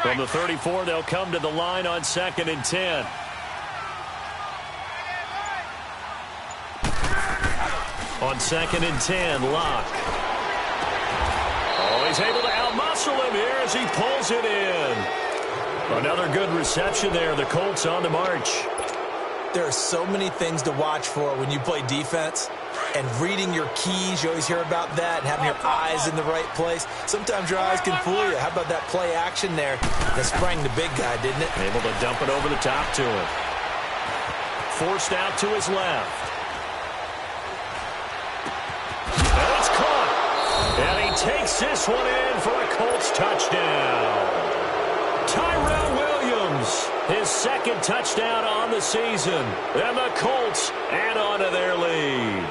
Speaker 1: From the 34, they'll come to the line on 2nd and 10. On 2nd and 10, Locke. Oh, he's able to outmuscle him here as he pulls it in. Another good reception there. The Colts on the march.
Speaker 2: There are so many things to watch for when you play defense. And reading your keys, you always hear about that, and having your eyes in the right place. Sometimes your eyes can fool you. How about that play action there that sprang the big guy, didn't it?
Speaker 1: Able to dump it over the top to him. Forced out to his left. And it's caught. And he takes this one in for a Colts touchdown. Tyrell Williams, his second touchdown on the season. And the Colts add on to their lead.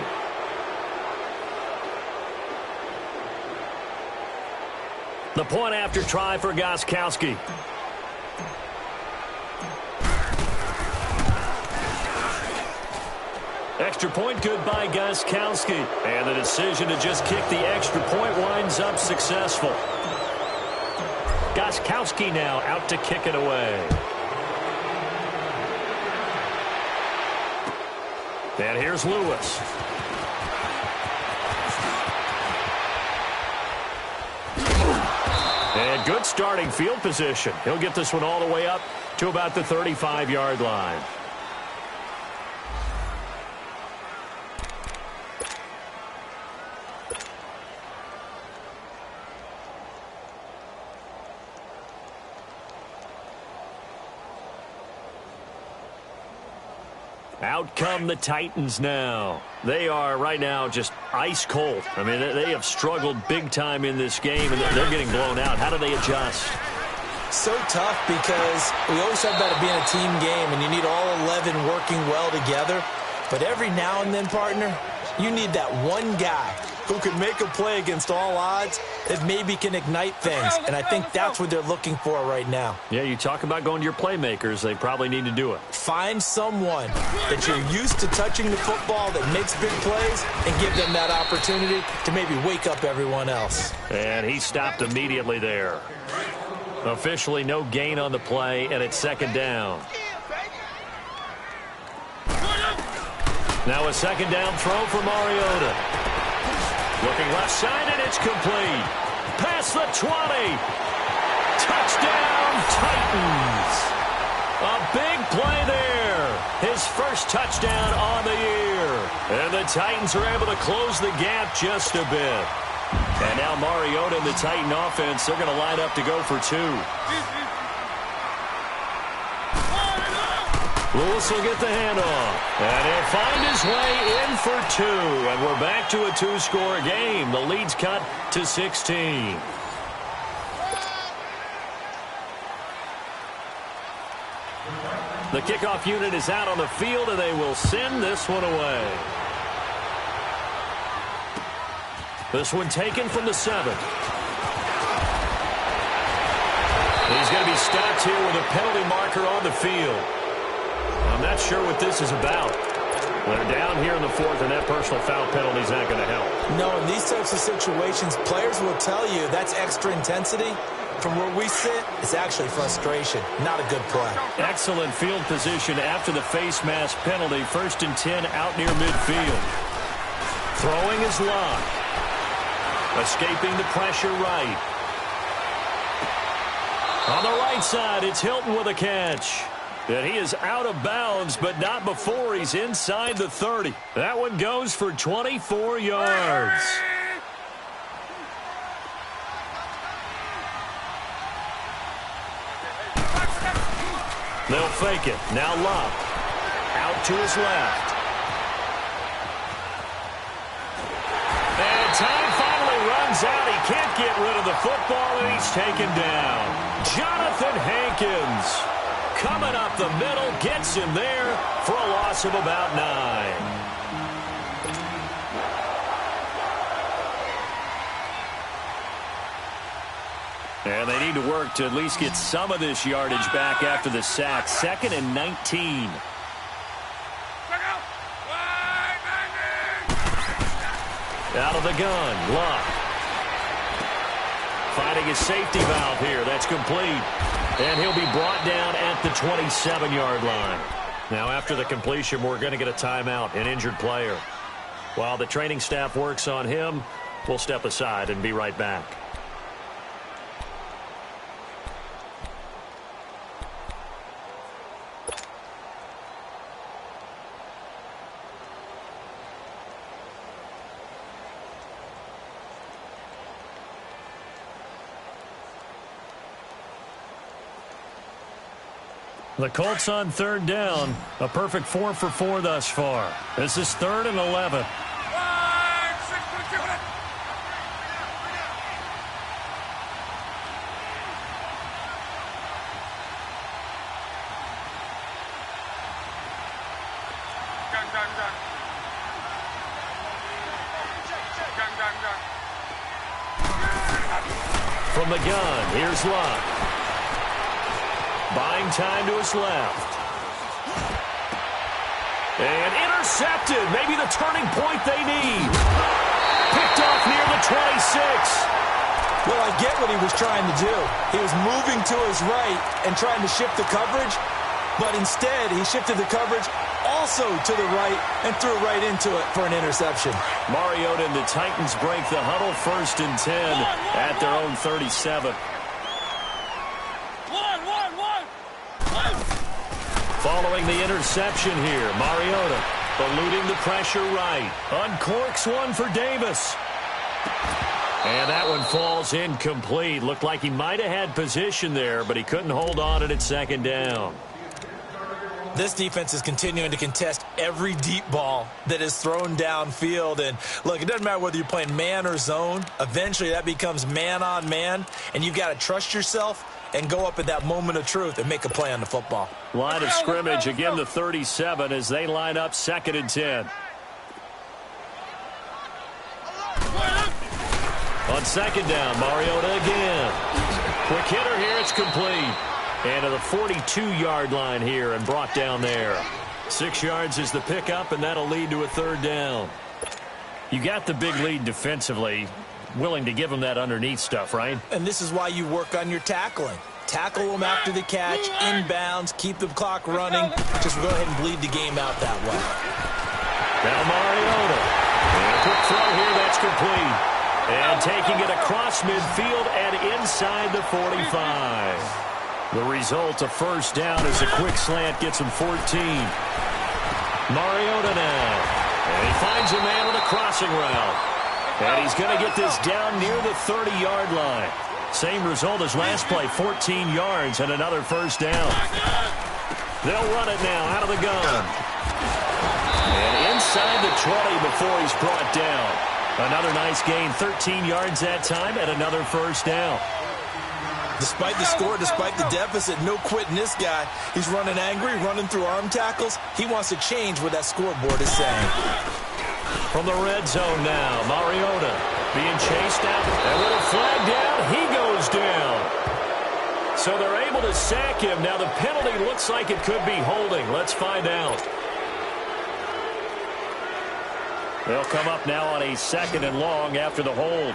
Speaker 1: The point after try for Gostkowski. Extra point good by Gostkowski. And the decision to just kick the extra point winds up successful. Gostkowski now out to kick it away. And here's Lewis. And good starting field position. He'll get this one all the way up to about the 35-yard line. Out come the Titans now. They are right now just ice cold. I mean, they have struggled big time in this game, and they're getting blown out. How do they adjust?
Speaker 2: So tough because we always talk about it being a team game, and you need all 11 working well together. But every now and then, partner, you need that one guy who can make a play against all odds that maybe can ignite things. And I think that's what they're looking for right now.
Speaker 1: Yeah, you talk about going to your playmakers. They probably need to do it.
Speaker 2: Find someone that you're used to touching the football that makes big plays and give them that opportunity to maybe wake up everyone else.
Speaker 1: And he stopped immediately there. Officially no gain on the play, and it's second down. Now a second down throw for Mariota. Looking left side, and it's complete. Past the 20. Touchdown, Titans. A big play there. His first touchdown on the year. And the Titans are able to close the gap just a bit. And now Mariota and the Titan offense, they're going to line up to go for two. Lewis will get the handoff. And he'll find his way in for two. And we're back to a two-score game. The lead's cut to 16. The kickoff unit is out on the field, and they will send this one away. This one taken from the 7. He's going to be stopped here with a penalty marker on the field. I'm not sure what this is about. They're down here in the 4th, and that personal foul penalty is not going to help.
Speaker 2: No, in these types of situations, players will tell you that's extra intensity. From where we sit, it's actually frustration, not a good play.
Speaker 1: Excellent field position after the face mask penalty. 1st and 10 out near midfield. Throwing is Luck. Escaping the pressure right. On the right side, it's Hilton with a catch. And he is out of bounds, but not before he's inside the 30. That one goes for 24 yards. They'll fake it. Now Luck. Out to his left. And time finally runs out. He can't get rid of the football, and he's taken down. Jonathan Hankins coming up the middle, gets him there for a loss of about 9. And they need to work to at least get some of this yardage back after the sack. 2nd and 19. Out of the gun, Luck. Finding his safety valve here. That's complete. And he'll be brought down at the 27-yard line. Now, after the completion, we're going to get a timeout, an injured player. While the training staff works on him, we'll step aside and be right back. The Colts on third down. A perfect 4 for 4 thus far. This is 3rd and 11. From the gun, here's Luck. Buying time to his left. And intercepted. Maybe the turning point they need. Picked off near the 26.
Speaker 2: Well, I get what he was trying to do. He was moving to his right and trying to shift the coverage, but instead he shifted the coverage also to the right and threw right into it for an interception.
Speaker 1: Mariota and the Titans break the huddle, 1st and 10 at their own 37. Following the interception here, Mariota eluding the pressure right. Uncorks one for Davis. And that one falls incomplete. Looked like he might have had position there, but he couldn't hold on at 2nd down.
Speaker 2: This defense is continuing to contest every deep ball that is thrown downfield. And, look, it doesn't matter whether you're playing man or zone. Eventually that becomes man on man, and you've got to trust yourself and go up at that moment of truth and make a play on the football.
Speaker 1: Line of scrimmage, again the 37 as they line up 2nd and 10. On 2nd down, Mariota again. Quick hitter here, it's complete. And to the 42-yard line here and brought down there. 6 yards is the pickup, and that'll lead to a 3rd down. You got the big lead defensively. Willing to give them that underneath stuff, right?
Speaker 2: And this is why you work on your tackling. Tackle them after the catch, inbounds, keep the clock running. Just go ahead and bleed the game out that way.
Speaker 1: Now Mariota. And a quick throw here, that's complete. And taking it across midfield and inside the 45. The result, a 1st down as a quick slant gets him 14. Mariota now. And he finds a man with a crossing route. And he's going to get this down near the 30-yard line. Same result as last play, 14 yards and another 1st down. They'll run it now out of the gun. And inside the 20 before he's brought down. Another nice gain, 13 yards that time and another 1st down.
Speaker 2: Despite the score, despite the deficit, no quitting this guy. He's running angry, running through arm tackles. He wants to change what that scoreboard is saying.
Speaker 1: From the red zone now, Mariota being chased out. And with a flag down, he goes down. So they're able to sack him. Now the penalty looks like it could be holding. Let's find out. They'll come up now on a 2nd and long after the hold.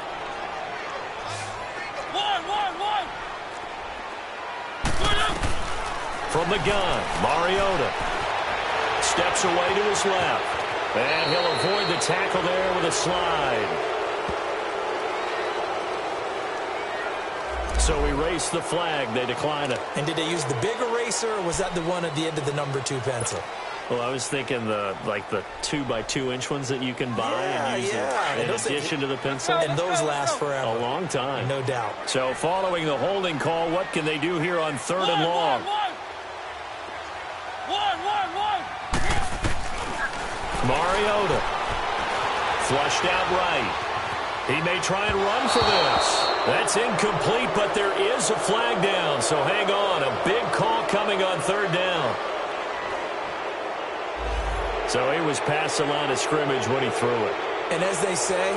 Speaker 1: From the gun, Mariota steps away to his left. And he'll avoid the tackle there with a slide. So erase the flag. They decline it.
Speaker 2: And did they use the big eraser, or was that the one at the end of the number 2 pencil?
Speaker 1: Well, I was thinking the 2x2-inch ones that you can buy and use in addition to the pencil.
Speaker 2: And those last forever.
Speaker 1: A long time.
Speaker 2: No doubt.
Speaker 1: So following the holding call, what can they do here on 3rd and long? Mariota. Flushed out right. He may try and run for this. That's incomplete, but there is a flag down. So hang on. A big call coming on 3rd down. So he was past the line of scrimmage when he threw it.
Speaker 2: And as they say,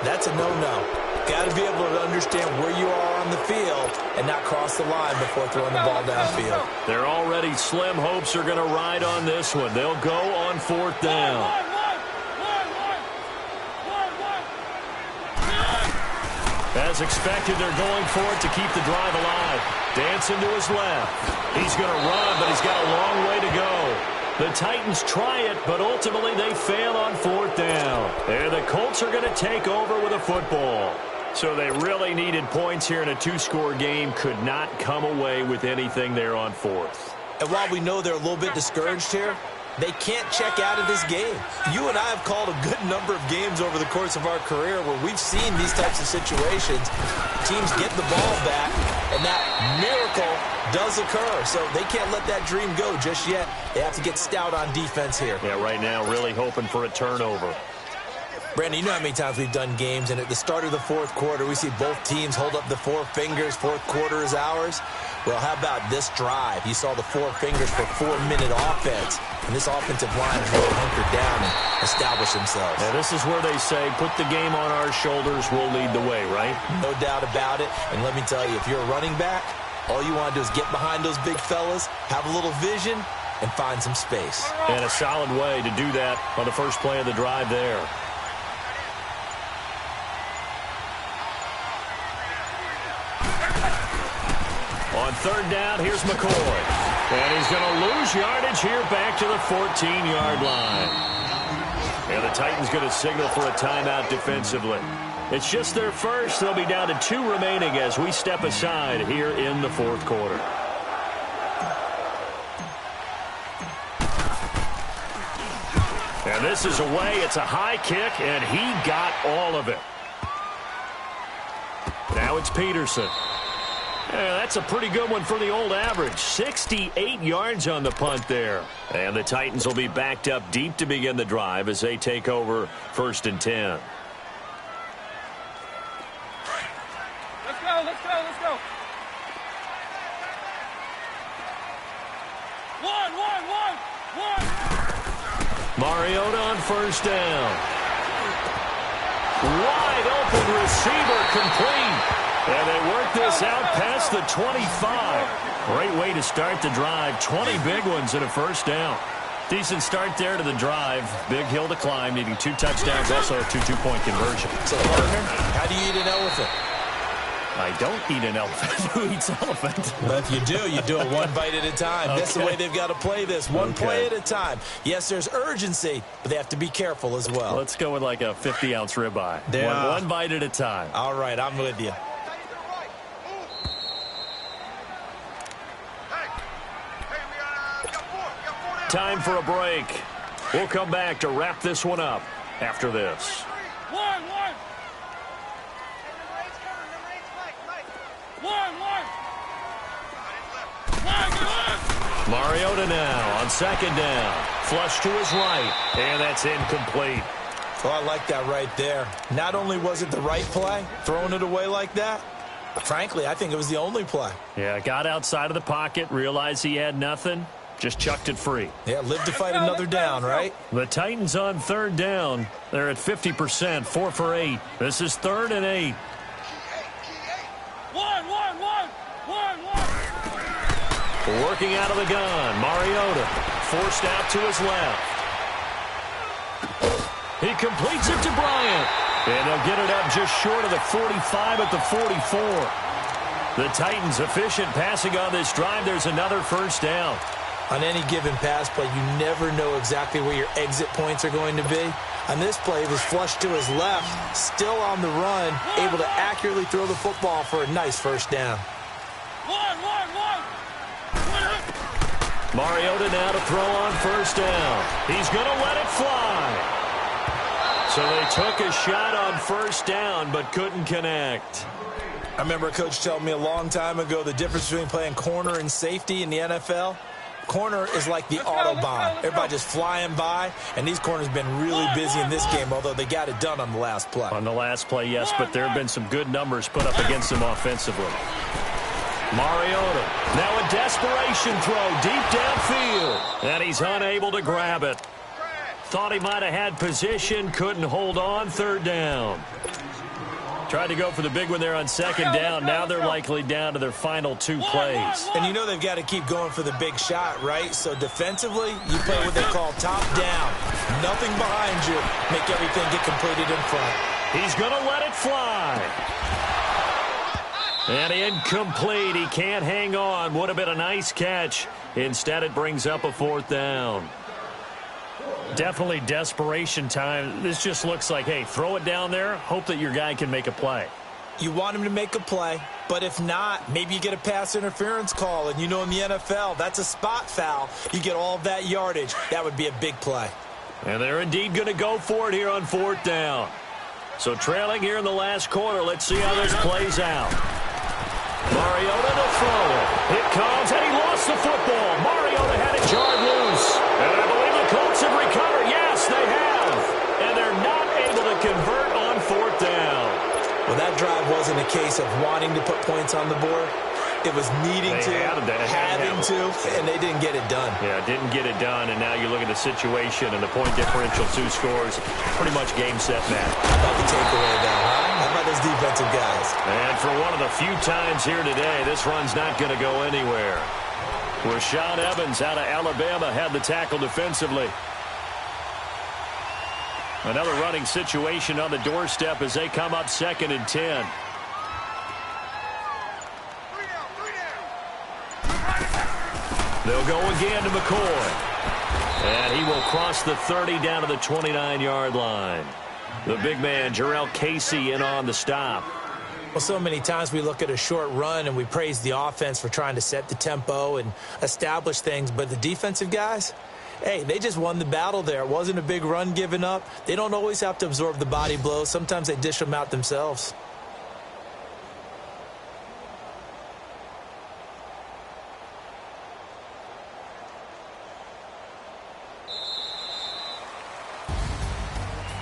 Speaker 2: that's a no-no. Got to be able to understand where you are on the field and not cross the line before throwing the ball downfield.
Speaker 1: Their already slim hopes are going to ride on this one. They'll go on 4th down. As expected, they're going for it to keep the drive alive. Dancing to his left. He's going to run, but he's got a long way to go. The Titans try it, but ultimately they fail on 4th down. And the Colts are going to take over with a football. So they really needed points here in a 2-score game. Could not come away with anything there on 4th.
Speaker 2: And while we know they're a little bit discouraged here, they can't check out of this game. You and I have called a good number of games over the course of our career where we've seen these types of situations. Teams get the ball back, and that miracle does occur. So they can't let that dream go just yet. They have to get stout on defense here.
Speaker 1: Yeah, right now really hoping for a turnover.
Speaker 2: Brandon, you know how many times we've done games, and at the start of the fourth quarter, we see both teams hold up the four fingers, fourth quarter is ours. Well, how about this drive? You saw the four fingers for 4-minute offense, and this offensive line has really hunkered down and established themselves.
Speaker 1: Yeah, this is where they say, put the game on our shoulders, we'll lead the way, right?
Speaker 2: No doubt about it, and let me tell you, if you're a running back, all you want to do is get behind those big fellas, have a little vision, and find some space.
Speaker 1: And a solid way to do that on the first play of the drive there. On third down, here's McCoy. And he's going to lose yardage here back to the 14-yard line. And the Titans going to signal for a timeout defensively. It's just their first. They'll be down to 2 remaining as we step aside here in the fourth quarter. And this is away. It's a high kick, and he got all of it. Now it's Peterson. Yeah, that's a pretty good one for the old average. 68 yards on the punt there. And the Titans will be backed up deep to begin the drive as they take over 1st and 10.
Speaker 3: Let's go, let's go, let's go. One.
Speaker 1: Mariota on first down. Wide open receiver complete. And they work this out past the 25. Great way to start the drive. 20 big ones and a first down. Decent start there to the drive. Big hill to climb, needing 2 touchdowns, also a 2 two-point conversion.
Speaker 2: So, partner, how do you eat an elephant?
Speaker 1: I don't eat an elephant. Who eats elephant?
Speaker 2: But if you do it one bite at a time. Okay. That's the way they've got to play this. One play at a time. Yes, there's urgency, but they have to be careful as well.
Speaker 1: Let's go with like a 50-ounce ribeye. One bite at a time.
Speaker 2: All right, I'm with you.
Speaker 1: Time for a break. We'll come back to wrap this one up after this.
Speaker 3: One.
Speaker 1: Mariota now on second down. Flush to his right, and that's incomplete.
Speaker 2: Oh, I like that right there. Not only was it the right play, throwing it away like that, frankly, I think it was the only play.
Speaker 1: Yeah, got outside of the pocket, realized he had nothing, just chucked it free.
Speaker 2: Yeah, live to fight another down, right?
Speaker 1: The Titans on third down. They're at 50%, 4 for 8. This is 3rd and 8.
Speaker 3: One.
Speaker 1: Working out of the gun, Mariota forced out to his left. He completes it to Bryant. And they'll get it up just short of the 45 at the 44. The Titans efficient passing on this drive. There's another first down.
Speaker 2: On any given pass play, you never know exactly where your exit points are going to be. On this play, it was flushed to his left, still on the run, able to accurately throw the football for a nice first down.
Speaker 3: One.
Speaker 1: Mariota now to throw on first down. He's going to let it fly. So they took a shot on first down but couldn't connect.
Speaker 2: I remember a coach telling me a long time ago the difference between playing corner and safety in the NFL. Corner is like the Autobahn. Everybody just flying by, and these corners have been really busy in this game, although they got it done on the last play.
Speaker 1: On the last play, yes, but there have been some good numbers put up against them offensively. Mariota, now a desperation throw deep downfield, and he's unable to grab it. Thought he might have had position, couldn't hold on, third down. Tried to go for the big one there on second down. Now they're likely down to their final 2 plays.
Speaker 2: And you know they've got to keep going for the big shot, right? So defensively, you play what they call top down. Nothing behind you. Make everything get completed in front.
Speaker 1: He's going to let it fly. And incomplete. He can't hang on. Would have been a nice catch. Instead, it brings up a 4th down. Definitely desperation time. This just looks like, hey, throw it down there. Hope that your guy can make a play.
Speaker 2: You want him to make a play, but if not, maybe you get a pass interference call. And you know in the NFL, that's a spot foul. You get all of that yardage. That would be a big play.
Speaker 1: And they're indeed going to go for it here on 4th down. So trailing here in the last quarter, let's see how this plays out. Mariota to throw it. It comes, and he lost the football. Mariota had it jarred loose. And I believe the Colts have recovered. Yes, they have. And they're not able to convert on fourth down.
Speaker 2: Well, that drive wasn't a case of wanting to put points on the board. It was needing to, having to, and they didn't get it done.
Speaker 1: Yeah, didn't get it done, and now you look at the situation and the point differential, 2 scores, pretty much game, set, match.
Speaker 2: How about the takeaway, though, huh? How about those defensive guys?
Speaker 1: And for one of the few times here today, this run's not going to go anywhere. Rashaan Evans out of Alabama had the tackle defensively. Another running situation on the doorstep as they come up 2nd and 10. They'll go again to McCoy. And he will cross the 30 down to the 29-yard line. The big man, Jarrell Casey, in on the stop.
Speaker 2: Well, so many times we look at a short run and we praise the offense for trying to set the tempo and establish things. But the defensive guys, hey, they just won the battle there. It wasn't a big run given up. They don't always have to absorb the body blows. Sometimes they dish them out themselves.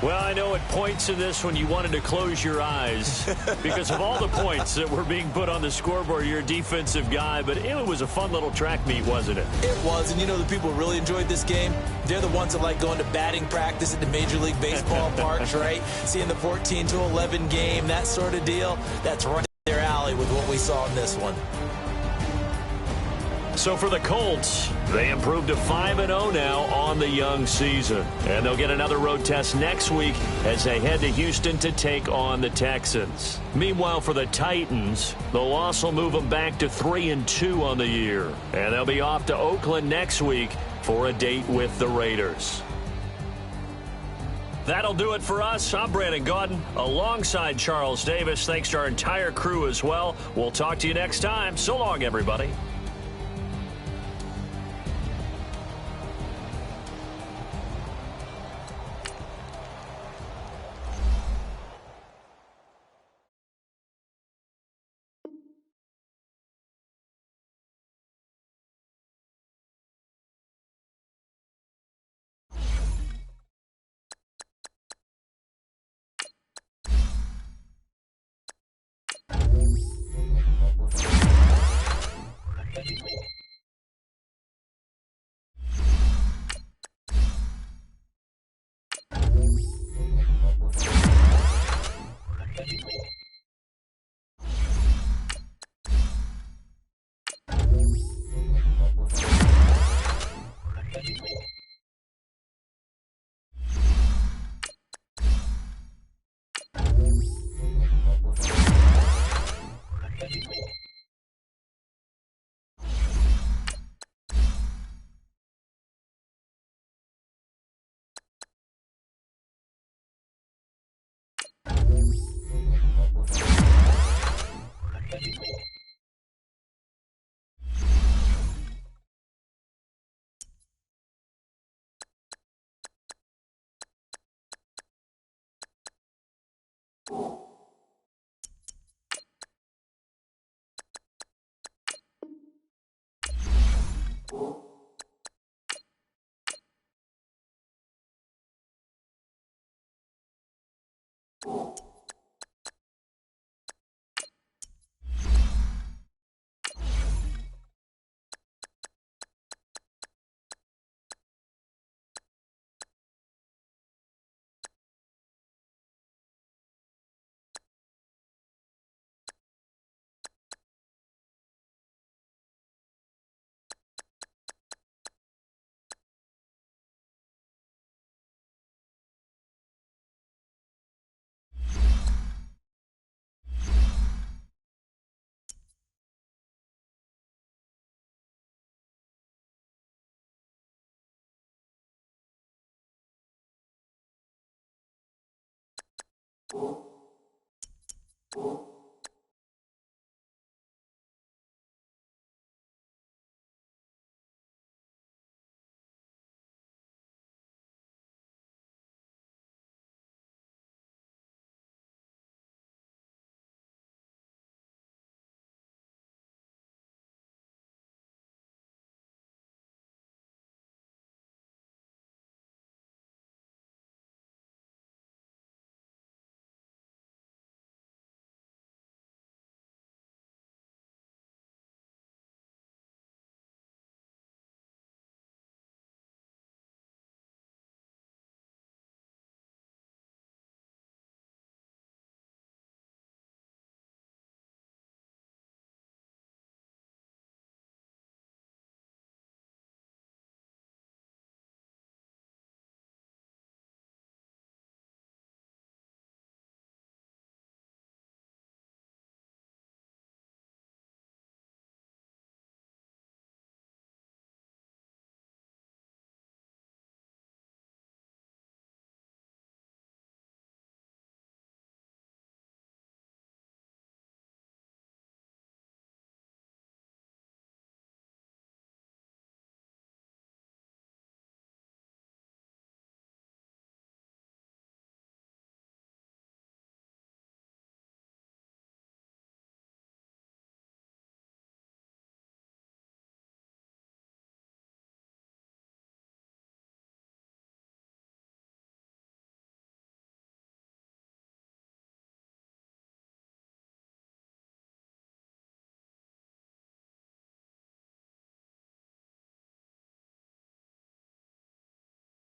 Speaker 1: Well, I know at points in this when you wanted to close your eyes because of all the points that were being put on the scoreboard. You're a defensive guy, but it was a fun little track meet, wasn't it?
Speaker 2: It was, and you know the people who really enjoyed this game? They're the ones that like going to batting practice at the Major League Baseball parks, right? Seeing the 14-11 game, that sort of deal. That's right in their alley with what we saw in this one.
Speaker 1: So for the Colts, they improved to 5-0 now on the young season. And they'll get another road test next week as they head to Houston to take on the Texans. Meanwhile, for the Titans, the loss will move them back to 3-2 on the year. And they'll be off to Oakland next week for a date with the Raiders. That'll do it for us. I'm Brandon Gaudin alongside Charles Davis. Thanks to our entire crew as well. We'll talk to you next time. So long, everybody.